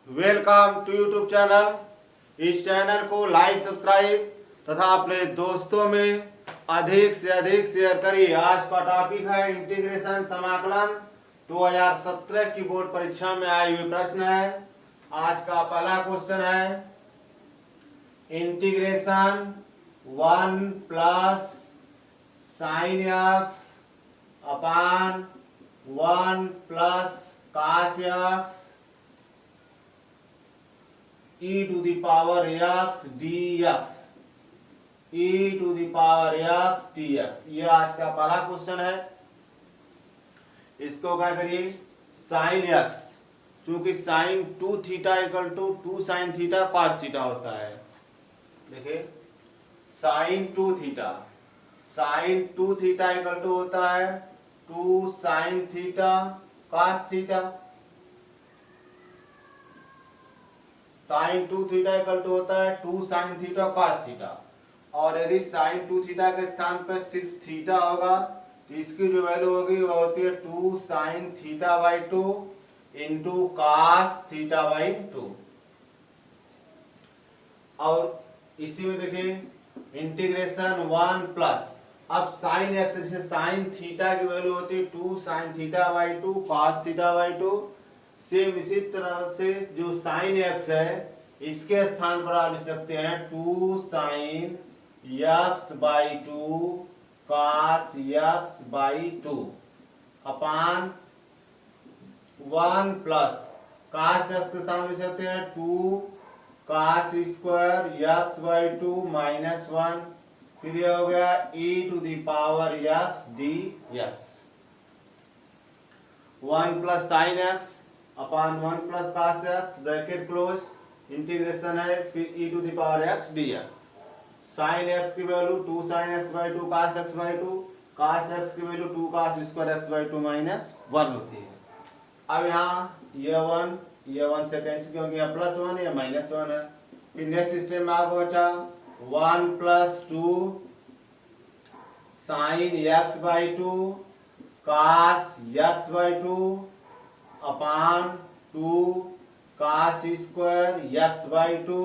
Welcome to YouTube channel. इस channel को like subscribe तथा अपने दोस्तों में अधिक से अधिक शेयर करिए। आज का टॉपिक है इंटीग्रेशन समाकलन। 2017 की बोर्ड परीक्षा में आए हुए प्रश्न है। आज का पहला क्वेश्चन है integration 1 plus sine x upon 1 plus cos x e to the power x dx, e to the power x dx। ये आज का पहला क्वेश्चन है। इसको क्या करिए, साइन x, चूंकि sine 2 theta equal to 2 sine theta cos theta होता है। देखिए sine 2 theta, sine 2 theta equal to होता है 2 sine theta cos theta. Sine 2 theta equal to होता है 2 साइन थीटा कॉस थीटा। और यदि साइन 2 थीटा के स्थान पर सिर्फ थीटा होगा तो इसकी जो वैल्यू होगी वो होती है 2 sine theta by 2 into cos theta by 2। और इसी में देखिए इंटीग्रेशन 1 प्लस, अब साइन एक्स जैसे साइन थीटा की वैल्यू होती है 2 sine theta by 2 cos theta by 2। Same इसी तरह से जो साइन एक्स है इसके स्थान पर आप लिख सकते हैं 2 sine x by 2 cos x by 2 upon 1 plus cos x के स्थान पर लिख सकते हैं 2 cos square x by 2 minus 1। फिर ये हो गया e to the power x d x. 1 plus sine x upon 1 plus cos x bracket close, integration है फिर e to the power x dx। Sine x की value 2 sine x by 2 cos x by 2, cos x की value 2 cos square x by 2 minus 1 होती है। अब यहाँ ये 1 से कैंसिल क्योंकि यहाँ प्लस 1 या माइनस 1 है। फिर नेक्स्ट सिस्टम में आपको बचा 1 plus 2 sine x by 2 cos x by 2 upon 2 cos square x by 2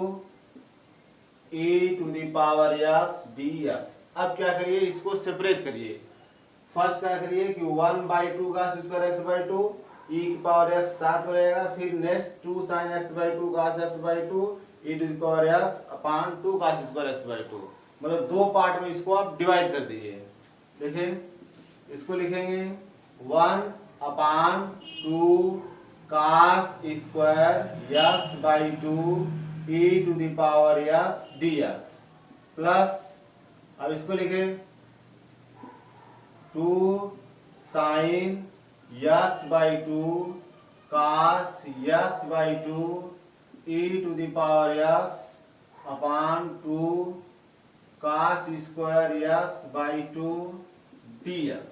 e to the power x dx। अब क्या करिए, इसको सेपरेट करिए। फर्स्ट क्या करिए कि 1 by 2 cos square x by 2 e की पावर x साथ में रहेगा। फिर next 2 sin x by 2 cos x by 2 e to the power x upon 2 cos square x by 2। मतलब दो पार्ट में इसको आप डिवाइड कर दीजिए। देखिए इसको लिखेंगे 1 upon 2 cos square x by 2 e to the power x dx plus, अब इसको लिखे 2 sine x by 2 cos x by 2 e to the power x upon 2 cos square x by 2 dx।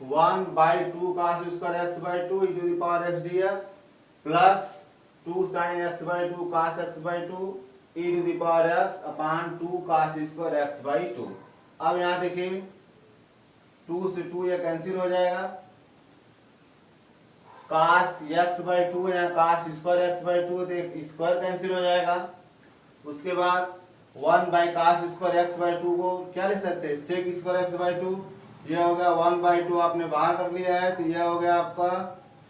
1 by 2 cos square x by 2 e to the power x dx plus 2 sin x by 2 cos x by 2 e to the power x upon 2 cos square x by 2। अब यहाँ देखिए 2 से 2 ये cancel हो जाएगा, cos x by 2 यहाँ cos square x by 2 तो square cancel हो जाएगा। उसके बाद 1 by cos square x by 2 को क्या लिख सकते हैं, sec स्क्वायर x बाई 2। यह हो गया 1 बाई 2 आपने बाहर कर लिया है तो यह हो गया आपका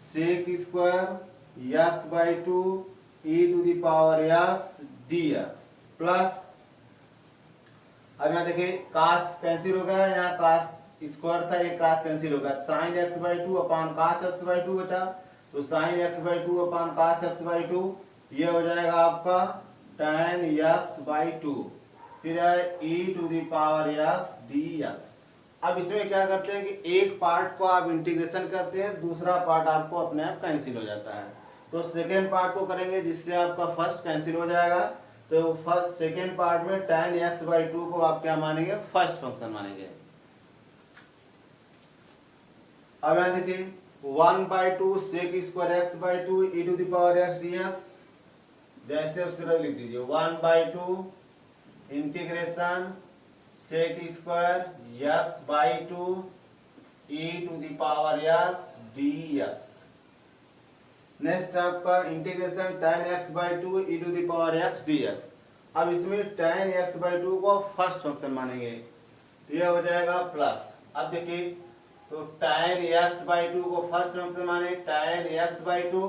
sec square x by 2 e to the power x dx plus, अब यहाँ देखिए cos कैंसिल हो गया, यहाँ cos स्क्वायर था एक cos कैंसिल हो गया, sin x by 2 upon cos x by 2 बचा तो sin x by 2 upon cos x by 2 ये हो जाएगा आपका tan x बाई 2। फिर है e to the power x dx। अब इसमें क्या करते हैं कि एक पार्ट को आप इंटीग्रेशन करते हैं, दूसरा पार्ट आपको अपने आप कैंसिल हो जाता है। तो सेकेंड पार्ट को करेंगे जिससे आपका फर्स्ट कैंसिल हो जाएगा। तो फर्स्ट सेकेंड पार्ट में tan x बाई 2 को आप क्या मानेंगे, फर्स्ट फंक्शन मानेंगे। अब यहाँ देखिए 1 by 2 sec square x by 2 e to the power x dx, जैसे उस तरह लिख दीजिए 1 by 2 integration sec square x by 2 e to the power x dx। Next आपका integration tan x by two e to the power x dx। अब इसमें tan x by two को first function मानेंगे, ये हो जाएगा प्लस। अब देखिए तो tan x बाई टू को फर्स्ट फंक्शन माने tan x बाई टू,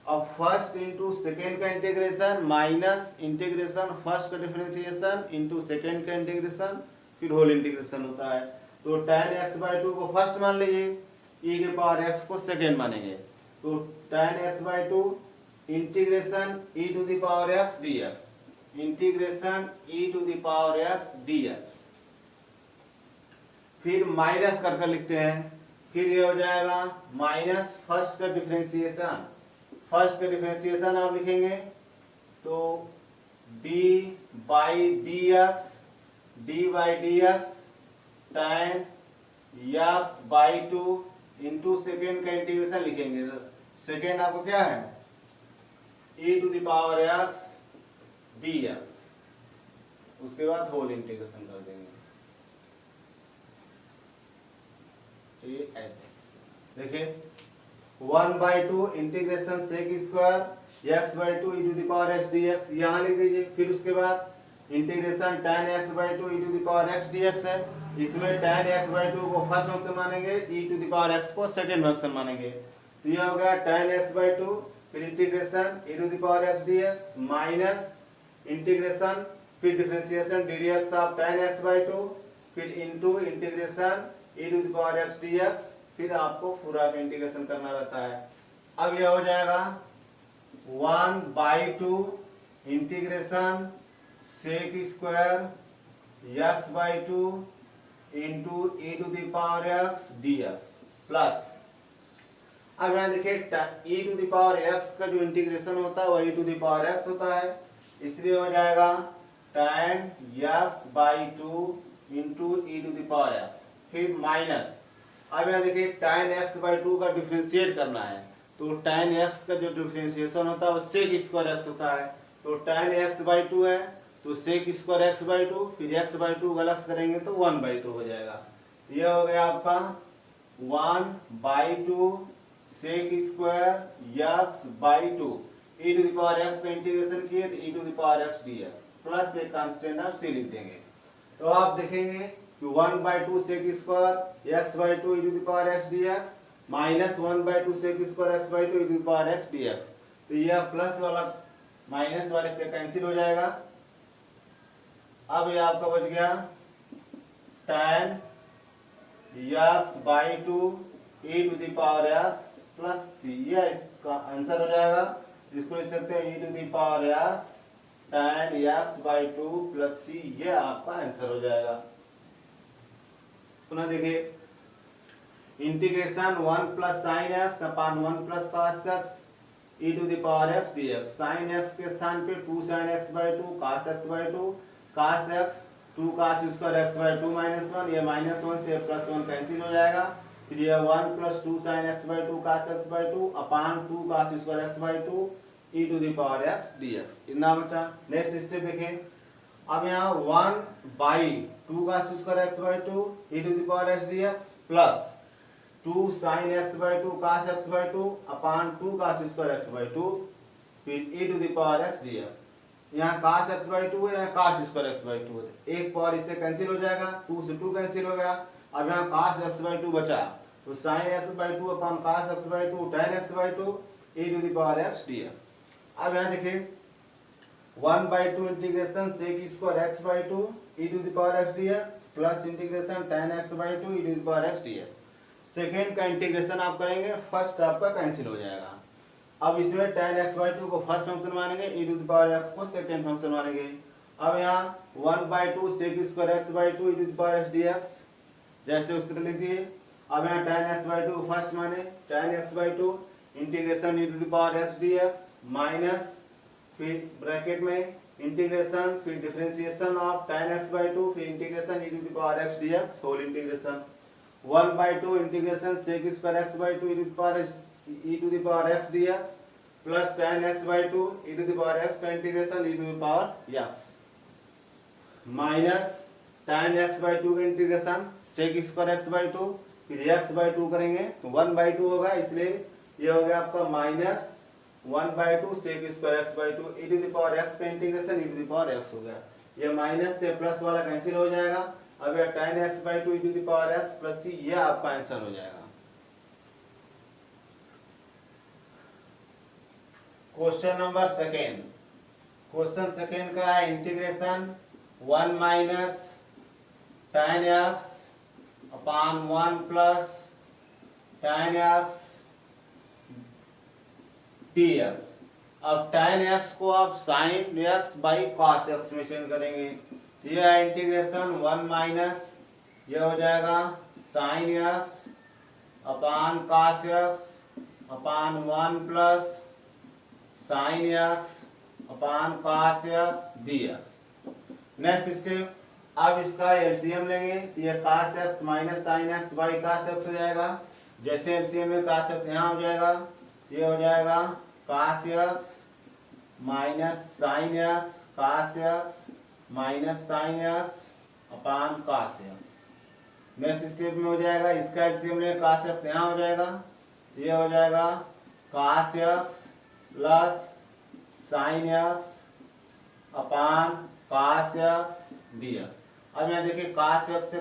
अब फर्स्ट इंटू सेकेंड का इंटीग्रेशन माइनस इंटीग्रेशन फर्स्ट का डिफरेंशिएशन इंटू सेकेंड का इंटीग्रेशन फिर होल इंटीग्रेशन होता है। तो tan x बाई टू को फर्स्ट मान लीजिए, e के पावर x को सेकेंड मानेंगे, तो tan x by two integration e to the power x dx, integration e to the power x dx। फिर माइनस कर लिखते हैं, फिर ये हो जाएगा माइनस फर्स्ट का डिफरेंशिएशन, फर्स्ट का डिफरेंशिएशन आप लिखेंगे तो d by d x tan x by two into second का इंटीग्रेशन लिखेंगे, सेकेंड आपको क्या है e to the power x dx, उसके बाद होल इंटीग्रेशन कर देंगे। तो ये ऐसे देखिए 1 by two integration sec square x by two e to the power x dx यहाँ लिख दीजिए। फिर उसके बाद integration tan x by two e to the power x dx है, इसमें tan x बाई टू को फर्स्ट फंक्शन मानेंगे, e to the power x को सेकेंड फंक्शन मानेंगे। तो ये हो गया tan x बाई टू, फिर integration e to the power x dx minus integration फिर differentiation ddx of tan x by two, फिर into integration e to the power x dx, फिर आपको पूरा का इंटीग्रेशन करना रहता है। अब यह हो जाएगा 1 by two integration sec square x by two into e to the power x dx plus, अब यहाँ देखिए e to the power x का जो इंटीग्रेशन होता है वह e to the power x होता है, इसलिए हो जाएगा tan x by two into e to the power x, फिर माइनस। अब यहाँ देखिए tan x बाई टू का डिफरेंशिएट करना है, तो tan x का जो डिफरेंशिएशन होता है वो sec स्क्वायर x होता है, तो tan x बाई टू है तो sec square x by two, फिर x बाई टू अलग करेंगे तो 1 बाई टू हो जाएगा। यह हो गया आपका 1 by two sec square x by two e to the power x का इंटीग्रेशन किए तो e to the power x dx plus एक कांस्टेंट आप c लिख देंगे। तो आप देखेंगे कि 1 by two sec square x by two e to the power x dx minus 1 by two sec square x by two e to the power x dx, तो यह प्लस वाला माइनस वाले से कैंसिल हो जाएगा। अब ये आपका बच गया tan x by two e to the power x plus c, यह इसका आंसर हो जाएगा। इसको लिख सकते हैं e to the power x tan x by two plus c, यह आपका आंसर हो जाएगा। पुनः देखिए integration 1 plus sine x upon 1 plus cos x e to the power x dx, sine x के स्थान पे 2 sine x by two cos x by two, cos x 2 cos square x by two minus 1, ये minus 1 से plus 1 cancel हो जाएगा। फिर ये 1 plus 2 sine x by two cos x by two upon 2 cos square x by two e to the power x dx, इतना बचा। Next step देखें, अब यहाँ 1 बाई 2 का square x by two e to the power x dx plus 2 sine x by two cos x by two upon 2 cos square x by two फिर e to the power x dx। यहाँ cos x by two है, यहाँ cos square x by two है, एक power इससे cancel हो जाएगा, 2 से 2 कैंसिल हो गया। अब यहाँ cos x बाई टू बचा, तो sine x by two upon cos x by two tan x by two e to the power x dx। अब यहाँ देखिए 1 by two integration sec square x by two e to the power x dx plus integration tan x by two e to the power x dx। Second का integration आप करेंगे, first आपका cancel हो जाएगा। अब इसमें tan x बाई टू को first function मानेंगे, e to the power x को सेकेंड फंक्शन मानेंगे। अब यहाँ 1 by two sec square x by two e to the power x dx जैसे उस तरह लिख दिए। अब यहाँ tan x by two first माने tan x by two integration e to the power x dx minus फिर ब्रैकेट में इंटीग्रेशन फिर differentiation of tan x by two फिर integration e to the power x dx whole integration 1 by two integration sec square x by two e to the power x dx plus tan x by two e to the power x का integration e to the power x minus tan x by two का integration sec square x by two फिर x/2 करेंगे तो 1/2 होगा, इसलिए ये हो गया आपका minus 1/2 sec square x/2 e to the power x का integration e to the power x हो गया। ये माइनस से प्लस वाला कैंसिल हो जाएगा। अब ये tan x/2 e to the power x plus c, ये आपका आंसर हो जाएगा। Question number second, question second का है integration 1 minus tan x upon 1 plus tan x dx। अब tan x को आप sin x by cos x में चेंज करेंगे। ये है इंटीग्रेशन 1 माइनस, ये हो जाएगा sin x upon cos x upon 1 plus sin x upon cos x dx। Next step, अब इसका एलसीएम लेंगे तो ये cos x minus sin x by cos x हो जाएगा। जैसे एलसीएम में cos x यहाँ हो जाएगा, ये हो जाएगा cos x minus sin x cos x minus sin x upon cos x। Next step में हो जाएगा इसका एलसीएम लेंगे, cos x यहाँ हो जाएगा, ये हो जाएगा cos x plus sin x upon cos x dx। अब यहाँ देखिए cos x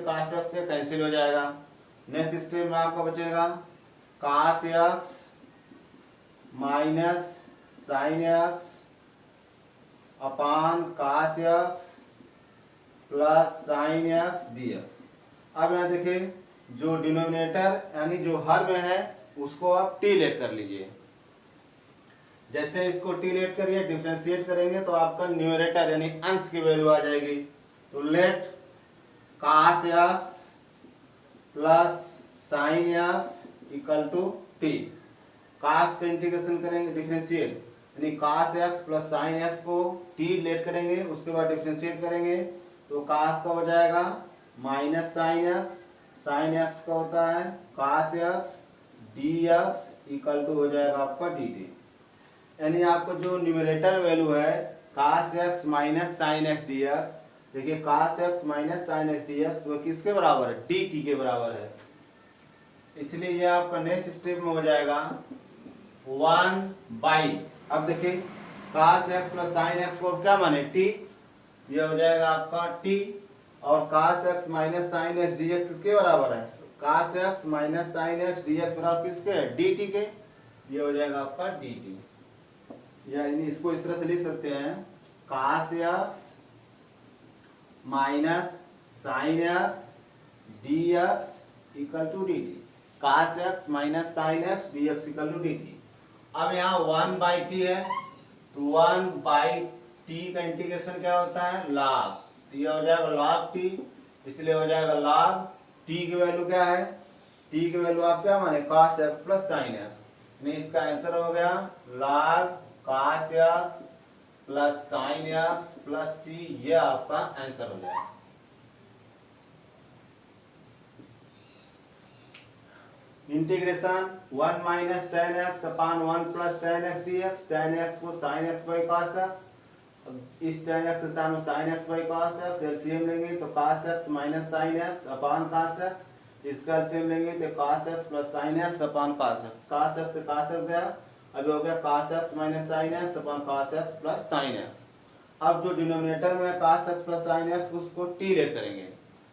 से कैंसिल हो जाएगा। नेक्स्ट स्टेप में आपका बचेगा cos x minus sin x upon cos x plus sin x dx। अब यहाँ देखिए जो डिनोमिनेटर यानी जो हर में है उसको आप t लेट कर लीजिए। जैसे इसको t लेट करिए, डिफरेंशिएट करेंगे तो आपका न्यूमरेटर यानी अंश की वैल्यू आ जाएगी। तो let cos x plus sin x equal to t। cos का इंटीग्रेशन करेंगे, डिफरेंशिएट यानी cos x plus sin x को t लेट करेंगे, उसके बाद डिफरेंशिएट करेंगे तो cos का हो जाएगा माइनस sin x का होता है cos x dx equal to हो जाएगा आपका dt। यानी आपको जो न्यूमरेटर वैल्यू है cos x minus sin x dx, देखिए cos x minus sin x dx वो किसके बराबर है, dt के बराबर है। इसलिए ये आपका नेक्स्ट स्टेप में हो जाएगा 1 बाई, अब देखिए cos x plus sin x को क्या माने t, ये हो जाएगा आपका t, और cos x minus sin x dx किसके बराबर है, cos x minus sin x dx बराबर किसके है, dt के, ये हो जाएगा आपका dt। यानी इसको इस तरह से लिख सकते हैं cos x minus sin x dx equal to dt, cos x minus sin x dx equal to dt। अब यहाँ 1 बाई टी है तो 1 बाई टी का इंटीग्रेशन क्या होता है, log, ये हो जाएगा log t, इसलिए हो जाएगा log t की वैल्यू क्या है, t की वैल्यू आप क्या माने cos x plus sin x। नहीं, इसका आंसर हो गया log cos x plus sin x plus c, ये आपका आंसर हो जाएगा। Integration 1 minus tan x upon 1 plus tan x dx, tan x को sin x by cos x, इस tan x स्थान में sin x by cos x, LCM लेंगे तो cos x minus sin x upon cos x, इसका LCM लेंगे तो cos x plus sin x upon cos x, cos x से cos x गया, अब हो गया cos x minus sin x upon cos x plus sin x। अब जो डिनोमिनेटर में cos x plus sin x उसको t लेट करेंगे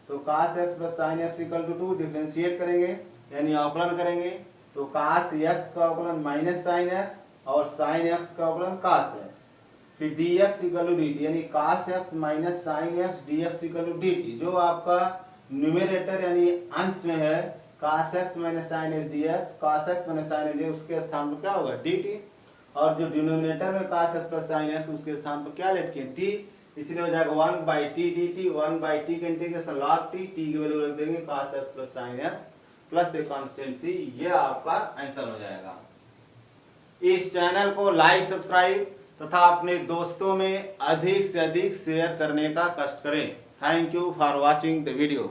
तो cos x plus sin x equal to 2, differentiate करेंगे यानी अवकलन करेंगे तो cos x का अवकलन माइनस sin x और sin x का अवकलन cos x, फिर dx इक्वल टू dt यानी cos x minus sin x dx equal to dt। जो आपका न्यूमरेटर यानी अंश में है cos x minus sin x dx, cos x minus sin x dx उसके स्थान पर क्या होगा dt, और जो डिनोमिनेटर में cos x plus sin x उसके स्थान पर क्या लेट किए t, इसलिए हो जाएगा 1 by T dt, 1 by T का इंटीग्रेशन log t, t की वैल्यू रख देंगे cos x plus sin x plus a constant c, ये आपका आंसर हो जाएगा। इस चैनल को लाइक सब्सक्राइब तथा अपने दोस्तों में अधिक से अधिक शेयर करने का कष्ट करें। Thank you for watching the video.